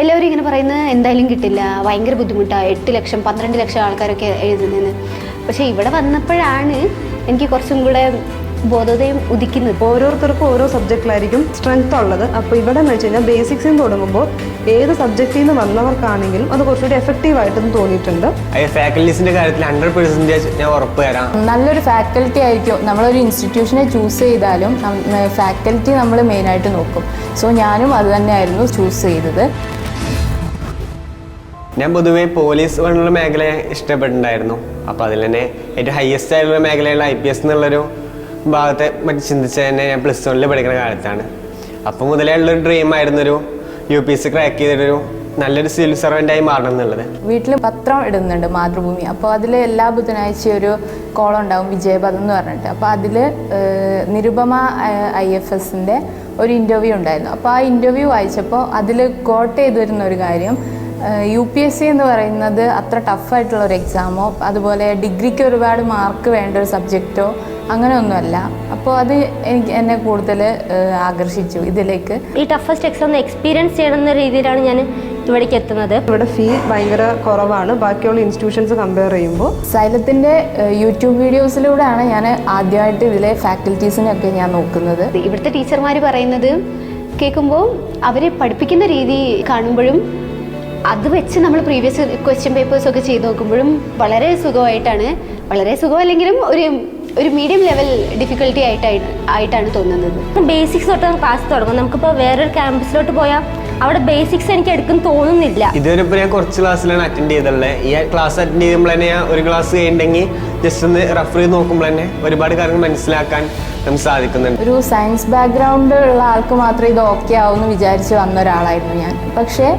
എല്ലാവരും ഇങ്ങനെ പറയുന്നത് എന്തായാലും കിട്ടില്ല, ഭയങ്കര ബുദ്ധിമുട്ടാണ്, 8 ലക്ഷം 12 ലക്ഷം ആൾക്കാരൊക്കെ എഴുതുന്നതെന്ന്. പക്ഷേ ഇവിടെ വന്നപ്പോഴാണ് എനിക്ക് കുറച്ചും കൂടെ ബോധോദയം ഉദിക്കുന്നത്. ഓരോരുത്തർക്കും ഓരോ സബ്ജക്റ്റിലായിരിക്കും സ്ട്രെങ്ത് ഉള്ളത്. അപ്പോൾ ഇവിടെ എന്ന് വെച്ച് കഴിഞ്ഞാൽ ബേസിക്സിൽ നിന്ന് തുടങ്ങുമ്പോൾ ഏത് സബ്ജക്റ്റിൽ നിന്ന് വന്നവർക്കാണെങ്കിലും അത് കുറച്ചുകൂടി എഫക്റ്റീവായിട്ടെന്ന് തോന്നിയിട്ടുണ്ട്. ഫാക്കൽറ്റീസിൻ്റെ കാര്യത്തിൽ 100% ഞാൻ ഉറപ്പ് തരാം. നല്ലൊരു ഫാക്കൽറ്റി ആയിരിക്കും. നമ്മളൊരു ഇൻസ്റ്റിറ്റ്യൂഷനെ ചൂസ് ചെയ്താലും ഫാക്കൽറ്റി നമ്മൾ മെയിനായിട്ട് നോക്കും. സോ ഞാനും അത് തന്നെയായിരുന്നു ചൂസ് ചെയ്തത്. ഞാൻ പൊതുവേ പോലീസ് എന്നുള്ള മേഖലയെ ഇഷ്ടപ്പെട്ടിട്ടുണ്ടായിരുന്നു. അപ്പോൾ അതിൽ തന്നെ ഏറ്റവും ഹയസ്റ്റ് ആയിട്ടുള്ള മേഖലയുള്ള IPS എന്നുള്ളൊരു ഭാഗത്തെ മറ്റ് ചിന്തിച്ചത് തന്നെ ഞാൻ +1 പഠിക്കുന്ന കാലത്താണ്. അപ്പോൾ മുതലേ ഉള്ളൊരു ഡ്രീം ആയിരുന്നു ഒരു UPSC ക്രാക്ക് ചെയ്തിട്ടൊരു നല്ലൊരു സിവിൽ സർവൻ്റായി മാറണം എന്നുള്ളത്. വീട്ടിൽ പത്രം ഇടുന്നുണ്ട്, മാതൃഭൂമി. അപ്പോൾ അതിൽ എല്ലാ ബുധനാഴ്ച ഒരു കോളം ഉണ്ടാവും, വിജയപഥം എന്ന് പറഞ്ഞിട്ട്. അപ്പോൾ അതിൽ നിരുപമ IFSൻ്റെ ഒരു ഇൻ്റർവ്യൂ ഉണ്ടായിരുന്നു. അപ്പോൾ ആ ഇൻ്റർവ്യൂ വായിച്ചപ്പോൾ അതിൽ കോട്ട് ചെയ്തു വരുന്ന ഒരു കാര്യം, UPSC എന്ന് പറയുന്നത് അത്ര ടഫായിട്ടുള്ളൊരു എക്സാമോ അതുപോലെ ഡിഗ്രിക്ക് ഒരുപാട് മാർക്ക് വേണ്ട ഒരു സബ്ജക്റ്റോ അങ്ങനെയൊന്നുമല്ല. അപ്പോൾ അത് എന്നെ കൂടുതൽ ആകർഷിച്ചു ഇതിലേക്ക്. ഈ ടഫസ്റ്റ് എക്സാം എക്സ്പീരിയൻസ് ചെയ്യണമെന്ന രീതിയിലാണ് ഞാൻ ഇവിടേക്ക് എത്തുന്നത്. ഇവിടെ ഫീ ഭയങ്കര കുറവാണ് ബാക്കിയുള്ള ഇൻസ്റ്റിറ്റ്യൂഷൻസ് കമ്പയർ ചെയ്യുമ്പോൾ. സൈലത്തിൻ്റെ യൂട്യൂബ് വീഡിയോസിലൂടെയാണ് ഞാൻ ആദ്യമായിട്ട് ഇതിലെ ഫാക്കൽറ്റീസിനെയൊക്കെ ഞാൻ നോക്കുന്നത്. ഇവിടുത്തെ ടീച്ചർമാർ പറയുന്നത് കേൾക്കുമ്പോൾ അവർ പഠിപ്പിക്കുന്ന രീതി കാണുമ്പോഴും അത് വെച്ച് നമ്മൾ പ്രീവിയസ് ക്വസ്റ്റ്യൻ പേപ്പേഴ്സൊക്കെ ചെയ്ത് നോക്കുമ്പോഴും വളരെ സുഖമായിട്ടാണ്, വളരെ സുഖമല്ലെങ്കിലും ഒരു മീഡിയം ലെവൽ ഡിഫിക്കൽട്ടി ആയിട്ടാണ് തോന്നുന്നത്. ബേസിക്സ് തൊട്ട് ക്ലാസ് തുടങ്ങും. നമുക്കിപ്പോൾ വേറൊരു ക്യാമ്പസിലോട്ട് പോയാൽ അവിടെ ബേസിക്സ് എനിക്ക് എടുക്കും തോന്നുന്നില്ല. ഇതുവരെ ഇപ്പോൾ ഞാൻ കുറച്ച് ക്ലാസ്സിലാണ് അറ്റൻഡ് ചെയ്തിട്ടുള്ളത്. ഈ ക്ലാസ് അറ്റൻഡ് ചെയ്യുമ്പോൾ തന്നെ ഞാൻ ഒരു ക്ലാസ് കഴിഞ്ഞിട്ടുണ്ടെങ്കിൽ ജസ്റ്റ് ഒന്ന് റെഫർ ചെയ്ത് നോക്കുമ്പോൾ തന്നെ ഒരുപാട് കാര്യങ്ങൾ മനസ്സിലാക്കാൻ നമുക്ക് സാധിക്കുന്നുണ്ട്. ഒരു സയൻസ് ബാക്ക്ഗ്രൗണ്ട് ഉള്ള ആൾക്ക് മാത്രമേ ഇത് ഓക്കെ ആവുമെന്ന് വിചാരിച്ച് വന്ന ഒരാളായിരുന്നു ഞാൻ. പക്ഷേ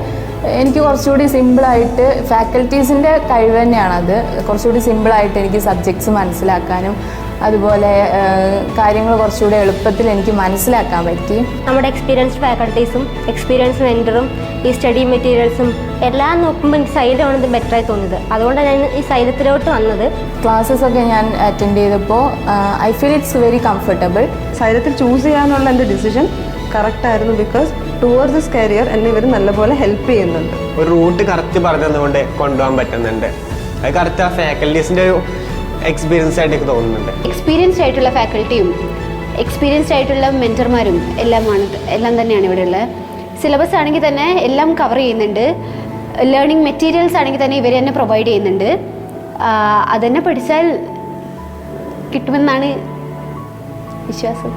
എനിക്ക് കുറച്ചുകൂടി സിമ്പിളായിട്ട് ഫാക്കൽറ്റീസിൻ്റെ കഴിവ് തന്നെയാണത്. കുറച്ചുകൂടി സിമ്പിളായിട്ട് എനിക്ക് സബ്ജക്ട്സ് മനസ്സിലാക്കാനും അതുപോലെ കാര്യങ്ങൾ കുറച്ചുകൂടി എളുപ്പത്തിൽ എനിക്ക് മനസ്സിലാക്കാൻ പറ്റി. നമ്മുടെ എക്സ്പീരിയൻസ്ഡ് ഫാക്കൽറ്റീസും എക്സ്പീരിയൻസ് മെൻറ്ററും ഈ സ്റ്റഡി മെറ്റീരിയൽസും എല്ലാം നോക്കുമ്പോൾ എനിക്ക് സൈലമാണ് ഇത് ബെറ്ററായി തോന്നിയത്. അതുകൊണ്ടാണ് ഞാൻ ഈ സൈലത്തിലോട്ട് വന്നത്. ക്ലാസ്സസ് ഒക്കെ ഞാൻ അറ്റൻഡ് ചെയ്തപ്പോൾ I feel it's very comfortable. സൈലത്തിൽ ചൂസ് ചെയ്യാനുള്ള എൻ്റെ ഡിസിഷൻ കറക്റ്റായിരുന്നു. ബിക്കോസ് ടുവേർഡ്സ് ദിസ് കരിയർ എന്നെ ഇവർ നല്ലപോലെ ഹെൽപ്പ് ചെയ്യുന്നുണ്ട്. ഒരു റൂട്ട് കറക്റ്റ് പറഞ്ഞതുകൊണ്ട് കൊണ്ടുപോകാൻ പറ്റുന്നുണ്ട്. അത് കറക്റ്റ് ആ ഫാക്കൽറ്റീസിൻ്റെ ഒരു എക്സ്പീരിയൻസ് ആയിട്ട് എനിക്ക് തോന്നുന്നുണ്ട്. എക്സ്പീരിയൻസ്ഡ് ആയിട്ടുള്ള ഫാക്കൽറ്റിയും എക്സ്പീരിയൻസ്ഡ് ആയിട്ടുള്ള മെൻറ്റർമാരും എല്ലാം തന്നെയാണ് ഇവിടെ ഉള്ളത്. സിലബസ് ആണെങ്കിൽ തന്നെ എല്ലാം കവർ ചെയ്യുന്നുണ്ട്. ലേണിംഗ് മെറ്റീരിയൽസ് ആണെങ്കിൽ തന്നെ ഇവർ തന്നെ പ്രൊവൈഡ് ചെയ്യുന്നുണ്ട്. അതന്നെ പഠിച്ചാൽ കിട്ടുമെന്നാണ് വിശ്വാസം.